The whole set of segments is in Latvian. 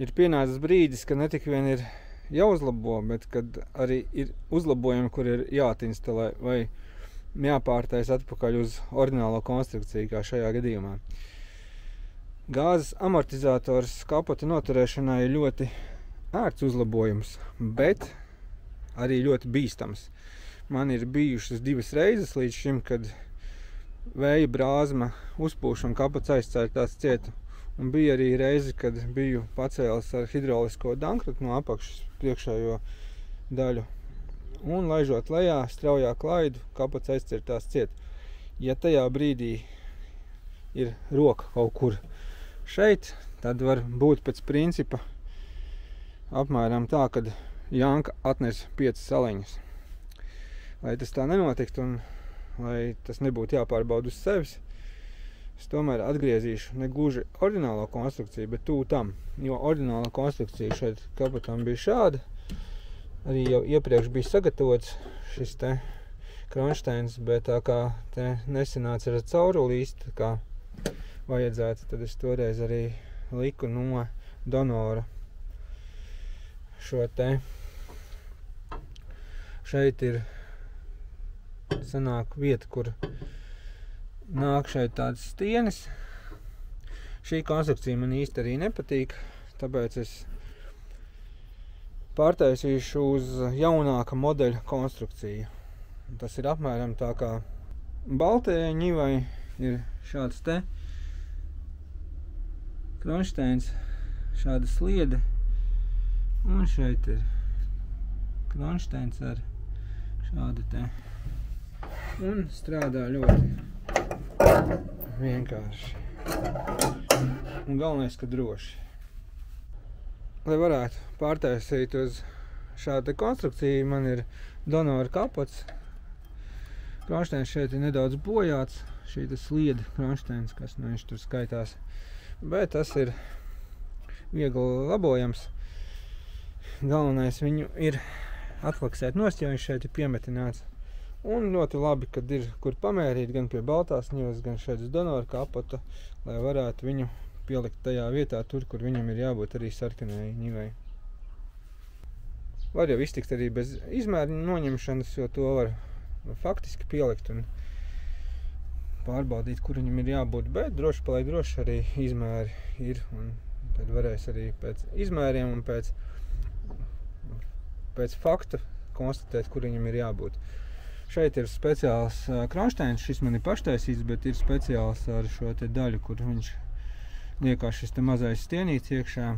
ir pienācis brīdis, ka ne tik vien ir jāuzlabo, bet kad arī ir uzlabojumi, kur ir jāatinstalē vai jāpārtais atpakaļ uz oriģinālo konstrukciju, kā šajā gadījumā. Gāzes amortizators kapota noturēšanai ir ļoti ērts uzlabojums, bet arī ļoti bīstams. Man ir bijušas 2 reizes līdz šim, kad vēja brāzma uzpūš un kapots aizcērtās cieta. Un bija arī reizi, kad biju pacēlis ar hidraulisko dankratu no apakšas priekšējo daļu. Un laižot lejā, straujā klaidu, kapots aizcērtās cieta. Ja tajā brīdī ir roka kaut kur šeit, tad var būt pēc principa apmēram tā, kad Janka atnes 5 saliņas. Lai tas tā nenotiktu un lai tas nebūtu jāpārbauda uz sevis, es tomēr atgriezīšu ne gluži oriģinālo konstrukciju, bet tū tam, jo oriģināla konstrukcija šeit kapotam bija šāda. Arī jau iepriekš bija sagatavots šis te kronšteins, bet tā kā te nesanāca ar cauruli īsti, kā vajadzētu, tad es toreiz arī liku no donora šo te. Šeit ir sanāk vieta, kur nāk šeit tādas stienes. Šī konstrukcija man īsti arī nepatīk, tāpēc es pārtaisīšu uz jaunāka modeļa konstrukciju. Tas ir apmēram tā kā baltajai ņivai ir šāds te kronšteins, šāda sliede, un šeit ir kronšteins ar šādu te. Un strādā ļoti vienkārši. Un galvenais, ka droši. Lai varētu pārtaisīt uz šādu konstrukciju, man ir donora kapots. Kronšteins šeit ir nedaudz bojāts. Šī sliede kronšteins, kas viņš tur skaitās. Bet tas ir viegli labojams. Galvenais viņu ir atlaksēt nost, jo viņš šeit ir piemetināts. Un ļoti labi, kad ir kur pamērīt gan pie baltās ņivas, gan šeit uz donora kapota, lai varētu viņu pielikt tajā vietā, tur, kur viņam ir jābūt arī sarkanai ņivai. Var jau iztikt arī bez izmēra noņemšanas, jo to var faktiski pielikt un pārbaudīt, kur viņam ir jābūt, bet droši paliek droši arī izmēri ir, un tad varēs arī pēc izmēriem un pēc fakta konstatēt, kur viņam ir jābūt. Šeit ir speciāls kronšteins, šis man ir paštaisīts, bet ir speciāls ar šo te daļu, kur viņš liekās šis te mazais stienīts iekšā.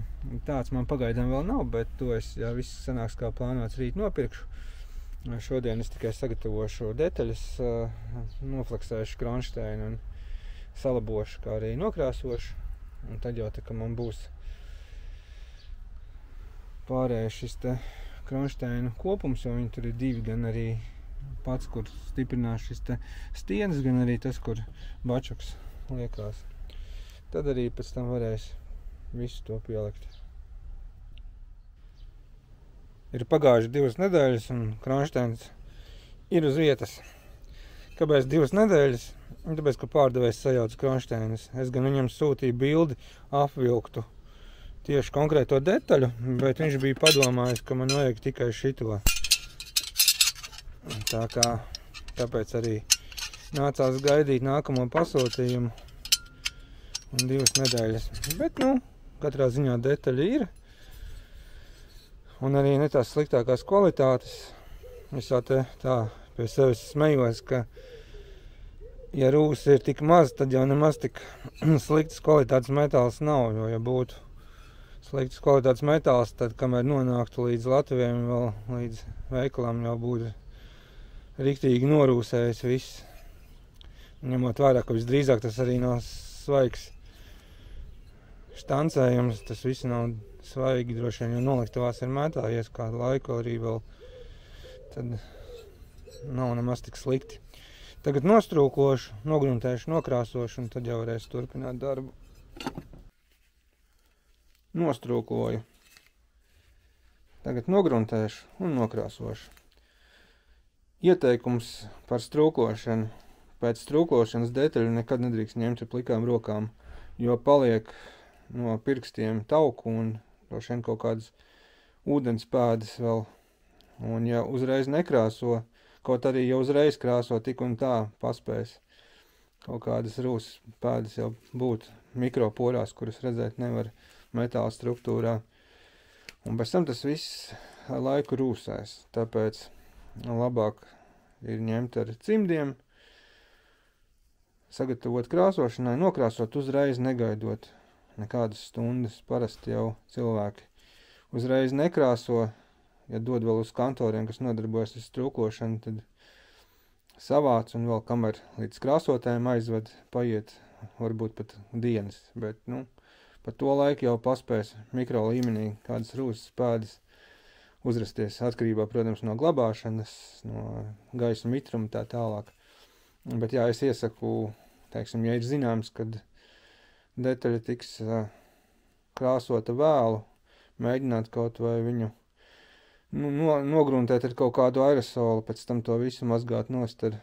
Tāds man pagaidām vēl nav, bet to es, ja viss sanāks kā plānots, rīt nopirkšu. Šodien es tikai sagatavošu detaļas, nofleksēšu kronšteinu un salabošu, kā arī nokrāsošu. Un tad jau tā, ka man būs pārējais šis te kronšteinu kopums, jo viņi tur ir 2, gan arī pats, kur stiprinās šis te stienas, gan arī tas, kur bačuks liekās. Tad arī pēc tam varēs visu to pielikt. Ir pagājuši 2 nedēļas un kronšteins ir uz vietas. Kāpēc 2 nedēļas? Tāpēc, ka pārdevējs sajauc kronšteinus. Es gan viņam sūtīju bildi, apvilktu tieši konkrēto detaļu, bet viņš bija padomājis, ka man vajag tikai šito. Tāpēc arī nācās gaidīt nākamo pasūtījumu un 2 nedēļas. Bet, katrā ziņā detaļa ir. Un arī ne tās sliktākās kvalitātes. Es jau te tā pie sevis smejos, ka ja rūs ir tik maz, tad jau nemaz tik sliktas kvalitātes metāls nav. Jo, ja būtu sliktas kvalitātes metāls, tad kamēr nonāktu līdz Latvijiem, vēl līdz veikalam jau būtu riktīgi norūsējis viss. Ņemot vērā, ka visdrīzāk tas arī nav svaigs štancējums, tas viss nav svaigi, droši vien, jo noliktavās ir mētājies kādu laiku arī vēl, tad nav nemaz tik slikti. Tagad nostrūkošu, nogruntēšu, nokrāsošu un tad jau varēs turpināt darbu. Nostrūkoju. Tagad nogruntēšu un nokrāsošu. Ieteikums par strūkošanu. Pēc strūkošanas detaļu nekad nedrīkst ņemt ar plikām rokām, jo paliek no pirkstiem tauku un droši vien kaut kādas ūdens pēdas vēl. Un ja uzreiz nekrāso, kaut arī jau uzreiz krāso, tik un tā paspēs kaut kādas rūsas pēdas jau būt mikroporās, kuras redzēt nevar metāla struktūrā. Un pēc tam tas viss laiku rūsēs, tāpēc labāk ir ņemt ar cimdiem, sagatavot krāsošanai, nokrāsot uzreiz, negaidot nekādas stundas. Parasti jau cilvēki uzreiz nekrāso, ja dod vēl uz kantoriem, kas nodarbojas ar strūklošanu, tad savāc un vēl kamēr līdz krāsotājiem aizved, paiet varbūt pat dienas, bet, pa to laiku jau paspēs mikro līmenī kādas rūsas pēdas uzrasties atkarībā, protams, no glabāšanas, no gaisa mitruma tā tālāk. Bet jā, es iesaku, teiksim, ja ir zināms, kad detaļa tiks krāsota vēlu, mēģināt kaut vai viņu nogruntēt ar kaut kādu aerosolu, pēc tam to visu mazgāt nost ar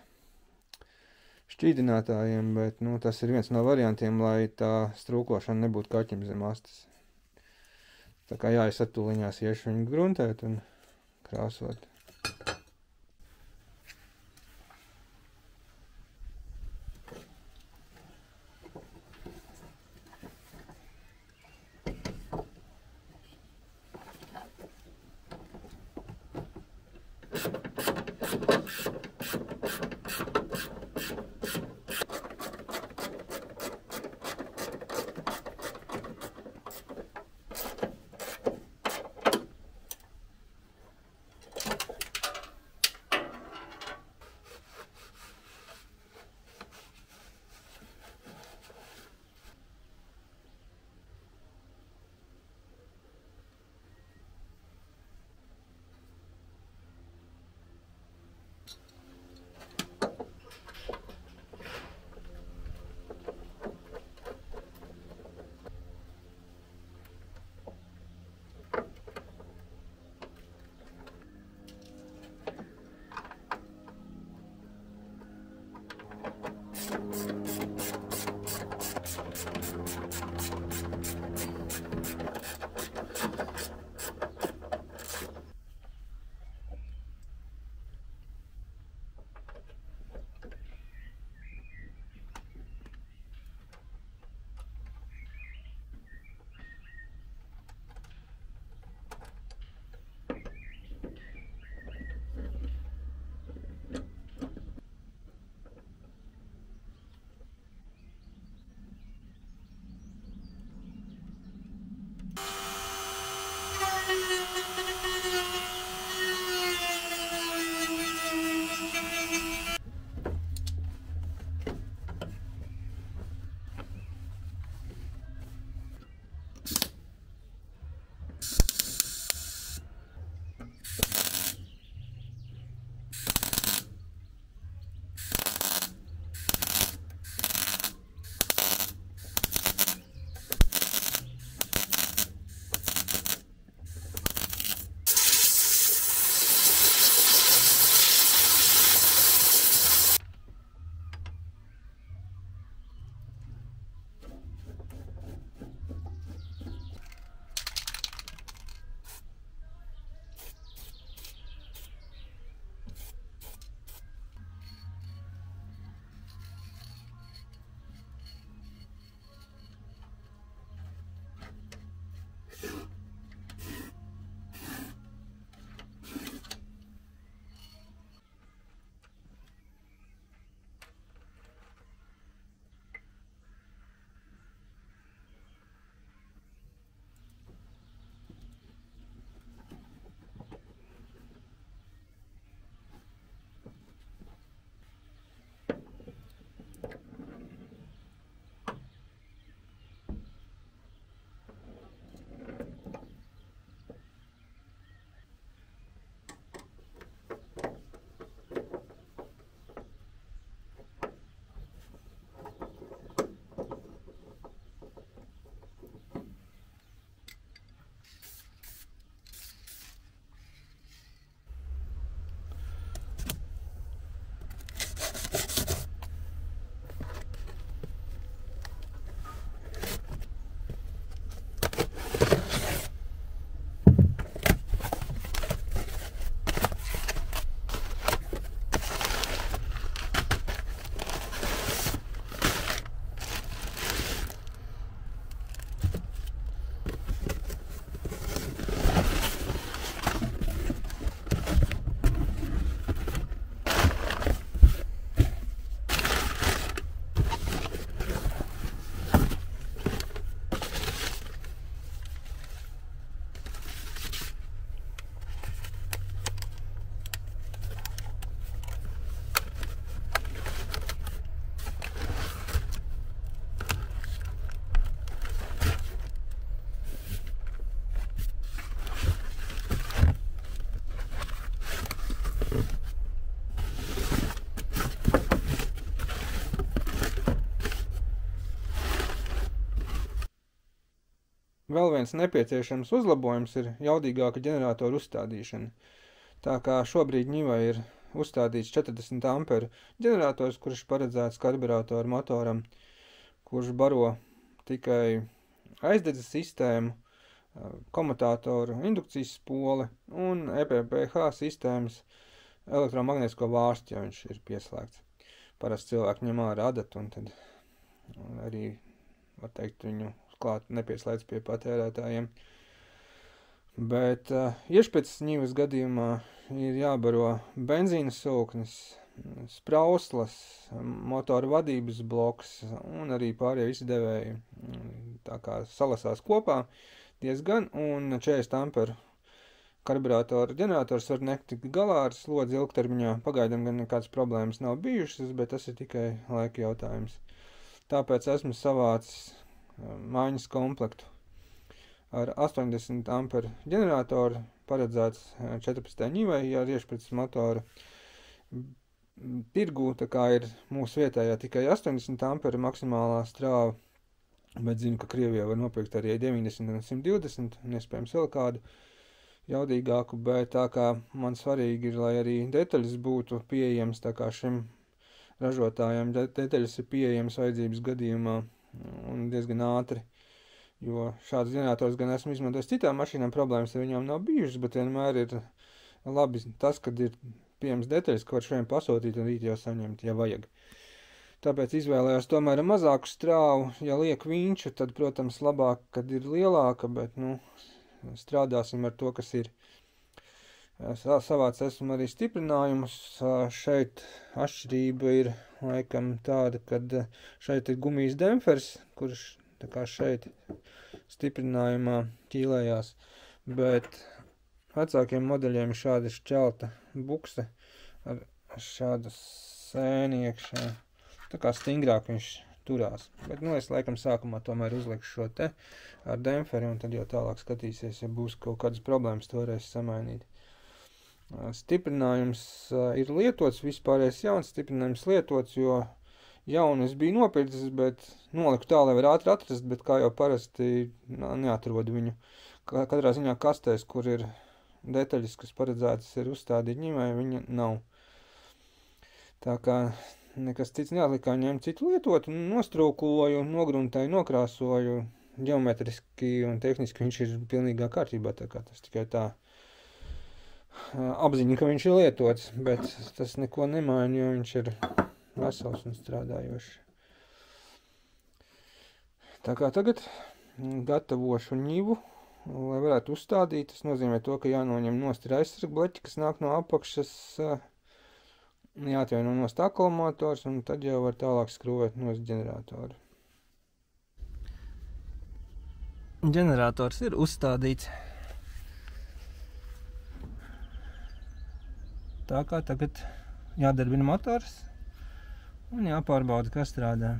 šķīdinātājiem, bet, tas ir viens no variantiem, lai tā strūklošana nebūtu kaķim zem astes. Tā kā jā, es atūliņās iešu viņu gruntēt un krāsot. Vēl viens nepieciešams uzlabojums ir jaudīgāka ģeneratoru uzstādīšana. Tā kā šobrīd ņivai ir uzstādīts 40 amperu ģenerators, kurš paredzēts karburātoru motoram, kurš baro tikai aizdedzes sistēmu, komutātoru indukcijas spoli un EPPH sistēmas elektromagnētisko vārstu, ja viņš ir pieslēgts. Parasti cilvēki ņem ārā adatu un tad arī, var teikt, viņu klāt nepieslēdz pie patērētājiem. Bet iešpēces ņivas gadījumā ir jābaro benzīna sūknis, sprauslas, motoru vadības bloks un arī pārējie izdevēji. Tā kā salasās kopā diezgan, un 40 amperu karburātoru ģenerators var netikt galā ar slodzi ilgtermiņā. Pagaidām gan nekādas problēmas nav bijušas, bet tas ir tikai laika jautājums. Tāpēc esmu savācis mājiņas komplektu ar 80 amperu ģeneratoru, paredzēts 14 ņivai ar iešpreces motoru. Tirgū tā kā ir mūsu vietējā tikai 80 amperu maksimālā strāva, bet zinu, ka Krievijā var nopirkt arī 90 un 120, un iespējams vēl kādu jaudīgāku, bet tā kā man svarīgi ir, lai arī detaļas būtu pieejams, tā kā šim ražotājiem detaļas ir pieejams vajadzības gadījumā un diezgan ātri, jo šāds ģenerators gan esmu izmantojis citām mašīnām, problēmas ar viņām nav bijušas, bet vienmēr ir labi tas, kad ir pieejams detaļas, ko var šodien pasūtīt un rīt jau saņemt, ja vajag. Tāpēc izvēlējos tomēr mazāku strāvu, ja liek viņš, tad, protams, labāk, kad ir lielāka, bet, strādāsim ar to, kas ir. Savāc esmu arī stiprinājumus. Šeit atšķirība ir laikam tāda, kad šeit ir gumijas dempers, kurš tā kā šeit stiprinājumā ķīlējās, bet vecākiem modeļiem ir šāda šķelta bukse ar šādu sēni iekšā. Tā kā stingrāk viņš turās. Bet, es laikam sākumā tomēr uzlikšu šo te ar demperi, un tad jau tālāk skatīsies, ja būs kaut kādas problēmas, to varēs samainīt. Stiprinājums ir lietots, vispārējais jauns stiprinājums lietots, jo jaunu es biju nopircis, bet noliku tā, lai var ātri atrast, bet kā jau parasti neatrodu viņu. Katrā ziņā kastēs, kur ir detaļas, kas paredzētas ir uzstādīt ņimai, viņa nav. Tā kā nekas cits neatlikā, ņēmu citu lietotu, nostrūkoju, nogruntēju, nokrāsoju, ģeometriski un tehniski viņš ir pilnīgā kārtībā, tā kā tas tikai tā apziņa, ka viņš ir lietots, bet tas neko nemaina, jo viņš ir vesels un strādājošs. Tā kā tagad gatavošu ņivu, lai varētu uzstādīt. Tas nozīmē to, ka jānoņem nost ir aizsargbleķi, kas nāk no apakšas, jāatjauno nost akumulators, un tad jau var tālāk skrūvēt nost ģeneratoru. Ģenerators ir uzstādīts. Tā kā tagad jādarbina motors un jāpārbauda, kas strādā.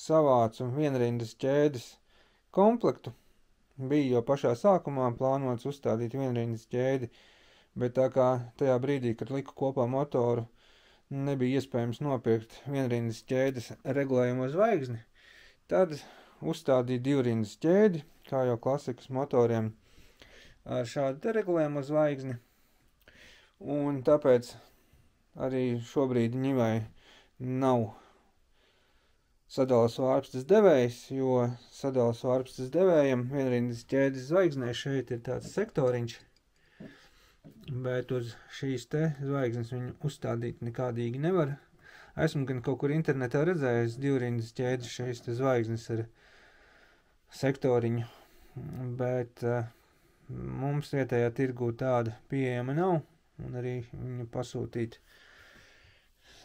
Savācu vienrindas ķēdes komplektu. Bija jau pašā sākumā plānots uzstādīt vienrindas ķēdi, bet tā kā tajā brīdī, kad liku kopā motoru, nebija iespējams nopirkt vienrindas ķēdes regulējumu zvaigzni, tad uzstādīja divrindas ķēdi, kā jau klasikas motoriem, ar šādu te regulējumu zvaigzni. Un tāpēc arī šobrīd ņivai nav sadalas vārpstas devējs, jo sadalas vārpstas devējam vienrindas ķēdes zvaigznē šeit ir tāds sektoriņš, bet uz šīs te zvaigznes viņu uzstādīt nekādīgi nevar. Esmu gan kaut kur internetā redzējis divrindas ķēdes šīs te zvaigznes ar sektoriņu, bet mums vietējā tirgū tāda pieejama nav, un arī viņu pasūtīt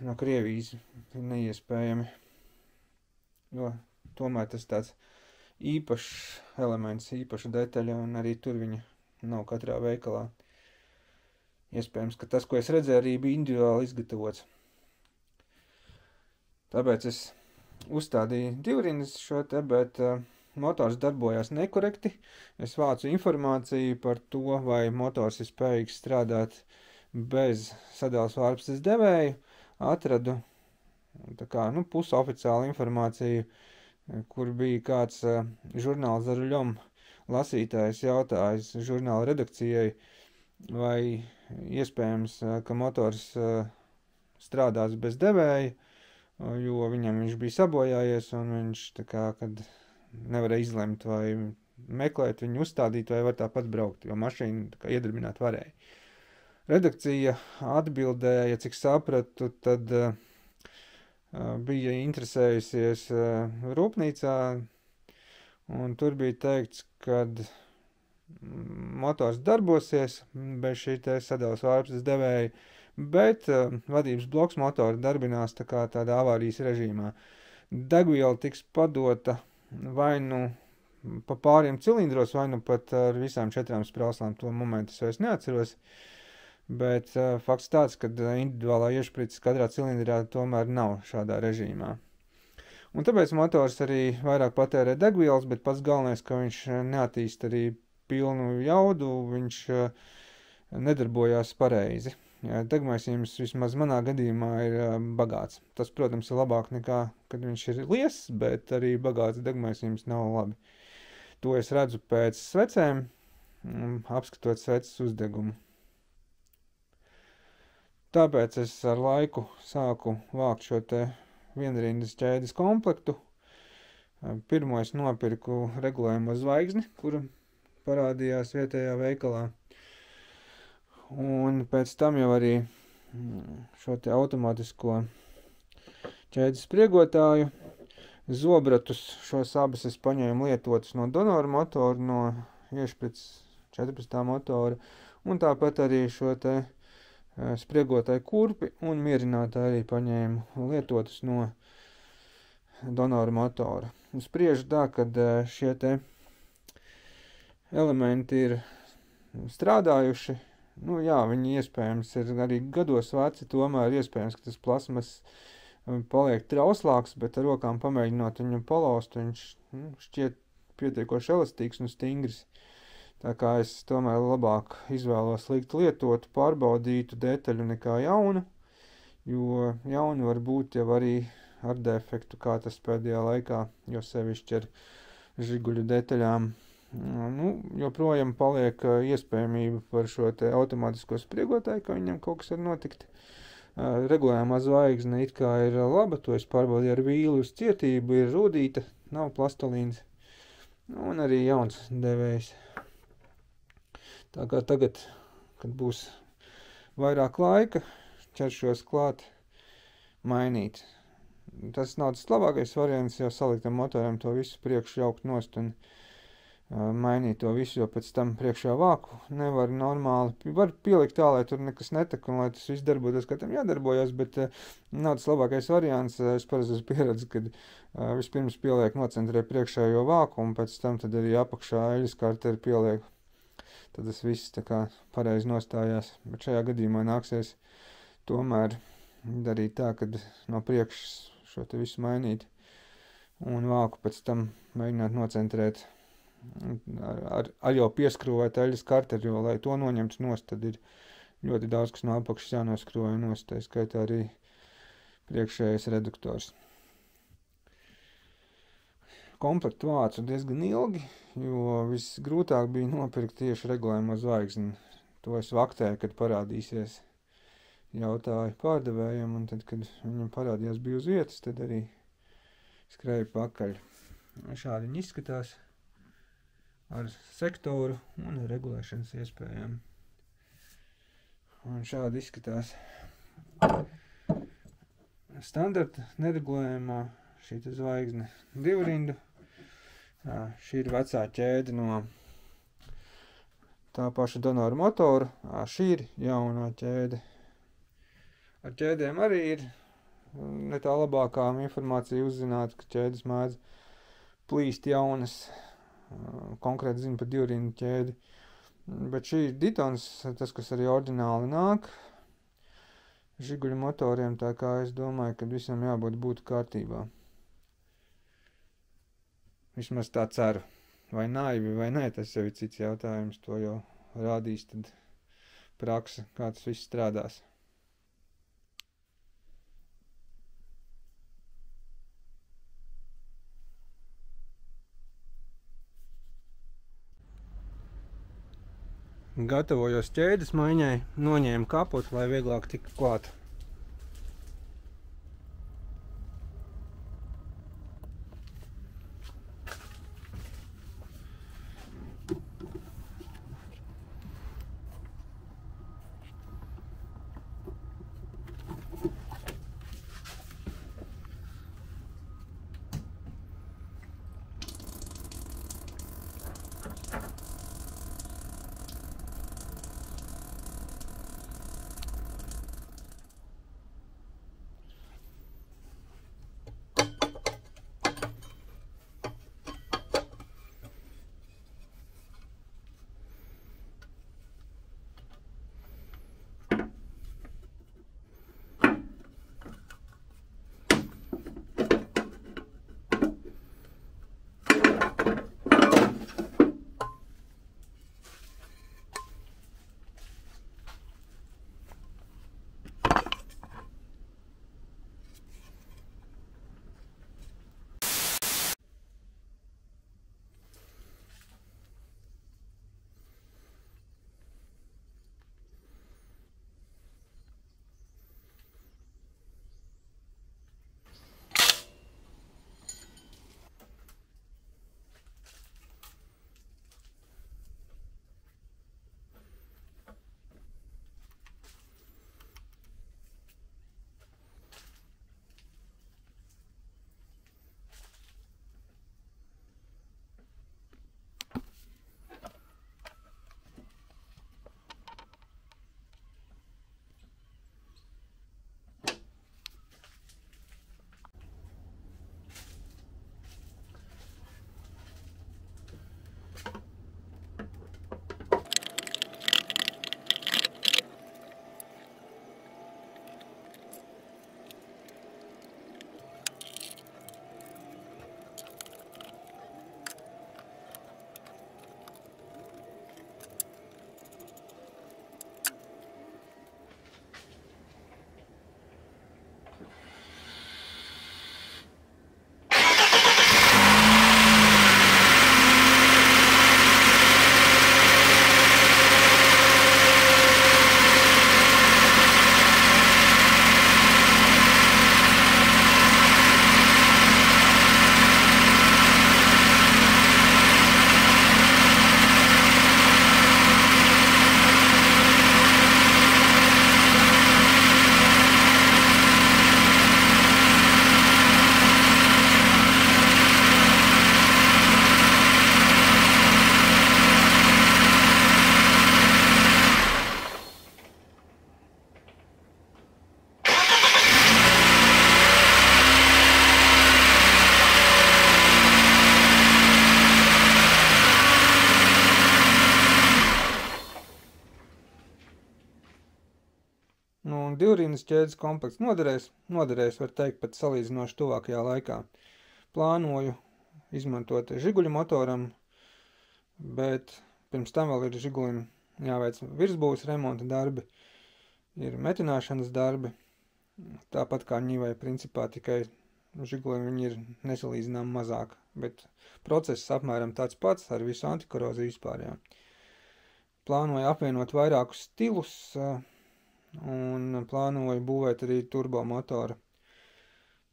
no Krievijas ir neiespējami, jo tomēr tas tāds īpašs elements, īpaša detaļa, un arī tur viņa nav katrā veikalā. Iespējams, ka tas, ko es redzēju, arī bija individuāli izgatavots. Tāpēc es uzstādīju divrindas šo te, bet motors darbojās nekorekti. Es vācu informāciju par to, vai motors ir spējīgs strādāt bez sadalas vārpstas devēja. Atradu tā kā, pusoficiālu informāciju, kur bija kāds žurnāls ar ļom lasītājs jautājis žurnāla redakcijai, vai iespējams, ka motors strādās bez devēja, jo viņam viņš bija sabojājies, un viņš tā kā, kad nevarēja izlemt, vai meklēt viņu uzstādīt, vai var tāpat braukt, jo mašīnu tā kā iedarbināt varēja. Redakcija atbildēja, cik sapratu, tad bija interesējusies rūpnīcā, un tur bija teikts, kad motors darbosies bez šī te sadalas vārpstas devēja, bet vadības bloks motoru darbinās tā kā tādā avārijas režīmā. Degviela tiks padota vai nu pa pāriem cilindros, vai nu pat ar visām 4 sprauslām, to momentu es vairs neatceros, bet fakts tāds, ka individuālā iešprices katrā cilindrā tomēr nav šādā režīmā. Un tāpēc motors arī vairāk patērē degvielas, bet pats galvenais, ka viņš neattīst arī pilnu jaudu, viņš nedarbojās pareizi. Degmaisījums vismaz manā gadījumā ir bagāts. Tas, protams, ir labāk nekā, kad viņš ir liess, bet arī bagāts degmaisījums nav labi. To es redzu pēc svecēm, apskatot sveces uzdegumu. Tāpēc es ar laiku sāku vākt šo te vienrindas ķēdes komplektu. Pirmo es nopirku regulējumu zvaigzni, kura parādījās vietējā veikalā. Un pēc tam jau arī šo te automātisko ķēdes spriegotāju, zobratus, šos abas es paņēmu lietotus no donoru motoru, no iešprices 14. motora, un tāpat arī šo te spriegotāju kurpi un mierinātāju arī paņēmu lietotus no donoru motora. Spriežu tā, kad šie te elementi ir strādājuši. Viņi iespējams ir arī gados veci, tomēr iespējams, ka tas plasmas paliek trauslāks, bet ar rokām pamēģinot viņu palaust, viņš šķiet pietiekoši elastīgs un stingrs. Tā kā es tomēr labāk izvēlos likt lietotu, pārbaudītu detaļu nekā jaunu, jo jauni var būt jau arī ar defektu, kā tas pēdējā laikā, jo sevišķi ar žiguļu detaļām. Joprojām paliek iespējamība par šo te automātisko spriegotāju, ka viņam kaut kas var notikt. Regulējumā zvaigzne it kā ir laba, to es pārbaudīju ar vīlu uz cietību, ir rūdīta, nav plastelīns, un arī jauns devējs. Tā kā tagad, kad būs vairāk laika, ķeršos klāt mainīt. Tas nav tas labākais variants, jo saliktam motoram to visu priekšu jaukt nost un mainīt to visu, jo pēc tam priekšā vāku nevar normāli. Var pielikt tā, lai tur nekas netek un lai tas viss darbotos, kā tam jādarbojas, bet nav tas labākais variants. Es parasti esmu pieredzis, kad vispirms pieliek nocentrē priekšējo vāku un pēc tam tad arī apakšā eļas karteri pieliek. Tad tas viss tā kā pareizi nostājās. Bet šajā gadījumā nāksies tomēr darīt tā, kad no priekšas šo te visu mainīt. un vāku pēc tam mēģināt nocentrēt ar jau pieskrūvēt eļas karteri, jo, lai to noņemtu nost, tad ir ļoti daudz, kas no apakšas jānoskrūvē nost, tā skaitā arī priekšējais reduktors. Komplektu vācu diezgan ilgi, jo visgrūtāk bija nopirkt tieši regulējumo zvaigzni. To es vaktēju, kad parādīsies, jautāju pārdevējiem, un tad, kad viņam parādījās bija uz vietas, tad arī skrēju pakaļ. Šādi viņi izskatās ar sektoru un regulēšanas iespējām. Un šādi izskatās standarta neregulējumā šī zvaigzne divrindu. Šī ir vecā ķēde no tā paša donoru motora. Šī ir jaunā ķēde. Ar ķēdēm arī ir ne tā labākā informācija uzzināt, ka ķēdes mēdz plīst jaunas. Konkrēti zinu par divrindu ķēdi. Bet šī ir Ditons, tas, kas arī oriģināli nāk žiguļu motoriem, tā kā es domāju, ka visam būtu kārtībā. Vismaz tā ceru. Vai naivi, vai nē, tas jau ir cits jautājums. To jau rādīs tad praksa, kā tas viss strādās. Gatavojos ķēdes maiņai, noņēmu kaputu, lai vieglāk tiktu klāt. Divrindas ķēdes komplekts noderēs, var teikt, pat salīdzinoši tuvākajā laikā. plānoju izmantot Žiguļu motoram, bet pirms tam vēl ir Žigulim jāveic virsbūves remonta darbi, ir metināšanas darbi, tāpat kā Ņivai principā, tikai Žigulim viņi ir nesalīdzinām mazāk, bet process apmēram tāds pats ar visu antikoroziju vispār, jā. Plānoju apvienot vairākus stilus un plānoju būvēt arī turbomotoru.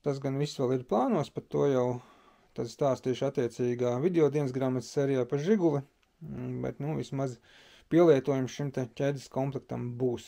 Tas gan viss vēl ir plānos, par to jau tad stāstīšu attiecīgā video dienas grāmatas serijā par Žiguli, bet, vismaz pielietojums šim te ķēdes komplektam būs.